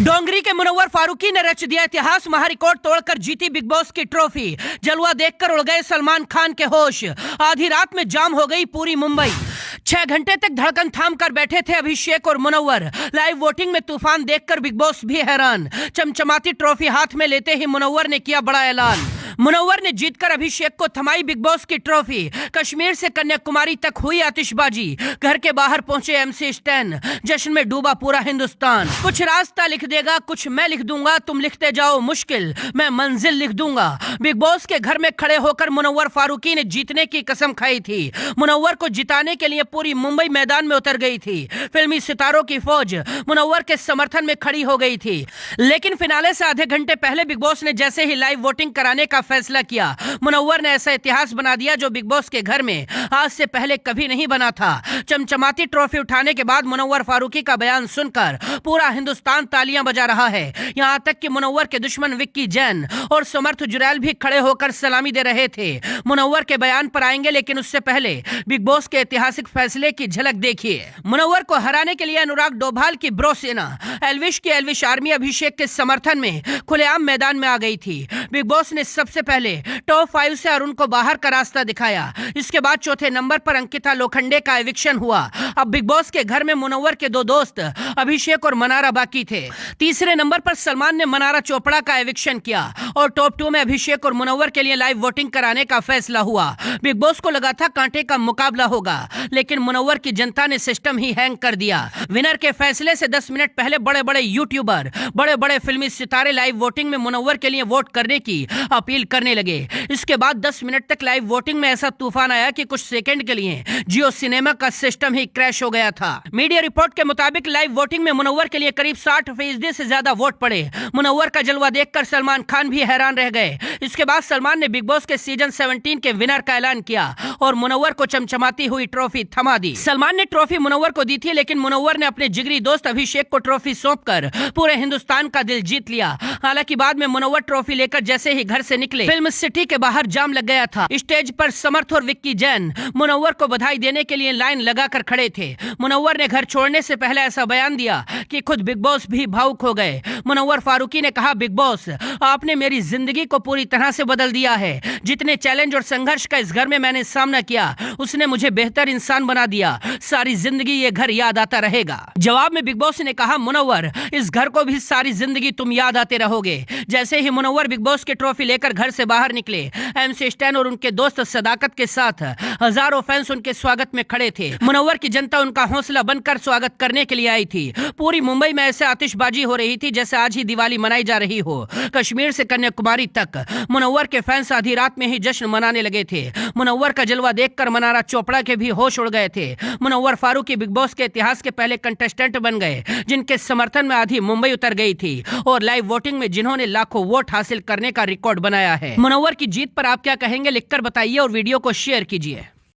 डोंगरी के मुनव्वर फारूकी ने रच दिया इतिहास, महारिकॉर्ड तोड़कर जीती बिग बॉस की ट्रॉफी। जलवा देखकर उड़ गए सलमान खान के होश। आधी रात में जाम हो गई पूरी मुंबई। 6 घंटे तक धड़कन थाम कर बैठे थे अभिषेक और मुनव्वर। लाइव वोटिंग में तूफान देखकर बिग बॉस भी हैरान। चमचमाती ट्रॉफी हाथ में लेते ही मुनव्वर ने किया बड़ा ऐलान। मुनव्वर ने जीतकर अभिषेक को थमाई बिग बॉस की ट्रॉफी। कश्मीर से कन्याकुमारी तक हुई आतिशबाजी। घर के बाहर पहुंचे MC स्टैन। जश्न में डूबा पूरा हिंदुस्तान। कुछ रास्ता लिख देगा, कुछ मैं लिख दूंगा, तुम लिखते जाओ मुश्किल, मैं मंजिल लिख दूंगा। बिग बॉस के घर में खड़े होकर मुनव्वर फारूकी ने जीतने की कसम खाई थी। मुनव्वर को जिताने के लिए पूरी मुंबई मैदान में उतर गई थी। फिल्मी सितारों की फौज मुनव्वर के समर्थन में खड़ी हो गई थी। लेकिन फिनाले से आधे घंटे पहले बिग बॉस ने जैसे ही लाइव वोटिंग कराने का फैसला किया, मुनव्वर ने ऐसा इतिहास बना दिया जो बिग बॉस के घर में आज से पहले कभी नहीं बना था। चमचमाती ट्रॉफी उठाने के बाद मुनव्वर फारूकी का बयान सुनकर पूरा हिंदुस्तान तालियां बजा रहा है। यहां तक कि मुनव्वर के दुश्मन विक्की जैन और समर्थ जुरैल भी खड़े होकर सलामी दे रहे थे। मुनव्वर के बयान पर आएंगे, लेकिन उससे पहले बिग बॉस के ऐतिहासिक फैसले की झलक देखिए। मुनव्वर को हराने के लिए अनुराग डोभाल की ब्रो सेना, एल्विश की एल्विश आर्मी अभिषेक के समर्थन में खुलेआम मैदान में आ गई थी। बिग बॉस ने सबसे पहले टॉप 5 से अरुण को बाहर का रास्ता दिखाया। इसके बाद चौथे नंबर पर अंकिता लोखंडे का एविक्शन हुआ। अब बिग बॉस के घर में मुनव्वर के 2 दोस्त अभिषेक और मनारा बाकी थे। तीसरे नंबर पर सलमान ने मनारा चोपड़ा का एविक्शन किया और टॉप 2 में अभिषेक और मुनव्वर के लिए लाइव वोटिंग कराने का फैसला हुआ। बिग बॉस को लगा था कांटे का मुकाबला होगा, लेकिन मुनव्वर की जनता ने सिस्टम ही हैंग कर दिया। विनर के फैसले से 10 मिनट पहले बड़े बड़े यूट्यूबर, बड़े बड़े फिल्मी सितारे लाइव वोटिंग में मुनव्वर के लिए वोट करने की अपील करने लगे। इसके बाद 10 मिनट तक लाइव वोटिंग में ऐसा तूफान आया कि कुछ सेकंड के लिए जियो सिनेमा का सिस्टम ही क्रैश हो गया था। मीडिया रिपोर्ट के मुताबिक लाइव वोटिंग में मुनव्वर के लिए करीब 60% से ज्यादा वोट पड़े। मुनव्वर का जलवा देखकर सलमान खान भी हैरान रह गए। इसके बाद सलमान ने बिग बॉस के सीजन 17 के विनर का ऐलान किया और मुनव्वर को चमचमाती हुई ट्रॉफी थमा दी। सलमान ने ट्रॉफी मुनव्वर को दी थी, लेकिन मुनव्वर ने अपने जिगरी दोस्त अभिषेक को ट्रॉफी सौंपकर पूरे हिंदुस्तान का दिल जीत लिया। हालांकि बाद में मुनव्वर ट्रॉफी लेकर जैसे ही घर से निकले, फिल्म सिटी के बाहर जाम लग गया था। स्टेज पर समर्थ और विक्की जैन मुनव्वर को बधाई देने के लिए लाइन लगाकर खड़े थे। मुनव्वर ने घर छोड़ने से पहले ऐसा बयान दिया कि खुद बिग बॉस भी भावुक हो गए। मुनव्वर फारूकी ने कहा, बिग बॉस आपने मेरी जिंदगी को पूरी तरह से बदल दिया है। जितने चैलेंज और संघर्ष का इस घर में मैंने सामना किया, उसने मुझे बेहतर इंसान बना दिया। सारी जिंदगी ये घर याद आता रहेगा। जवाब में बिग बॉस ने कहा, मुनव्वर इस घर को भी सारी जिंदगी तुम याद आते रहोगे। जैसे ही मुनव्वर बिग बॉस की ट्रॉफी लेकर घर से बाहर निकले, MC स्टैन और उनके दोस्त सदाकत के साथ हजारों फैंस उनके स्वागत में खड़े थे। मुनव्वर की जनता उनका हौसला बनकर स्वागत करने के लिए आई थी। पूरी मुंबई में ऐसे आतिशबाजी हो रही थी जैसे आज ही दिवाली मनाई जा रही हो। कश्मीर से कन्याकुमारी तक मुनव्वर के फैंस आधी रात में ही जश्न मनाने लगे थे। मुनव्वर का जलवा देखकर मनारा चोपड़ा के भी होश उड़ गए थे। मुनव्वर फारूकी बिग बॉस के इतिहास के पहले कंटेस्टेंट बन गए, जिनके समर्थन में आधी मुंबई उतर गई थी और लाइव वोटिंग में जिन्होंने लाखों वोट हासिल करने का रिकॉर्ड बनाया है। मुनव्वर की जीत पर आप क्या कहेंगे, लिखकर बताइए और वीडियो को शेयर कीजिए।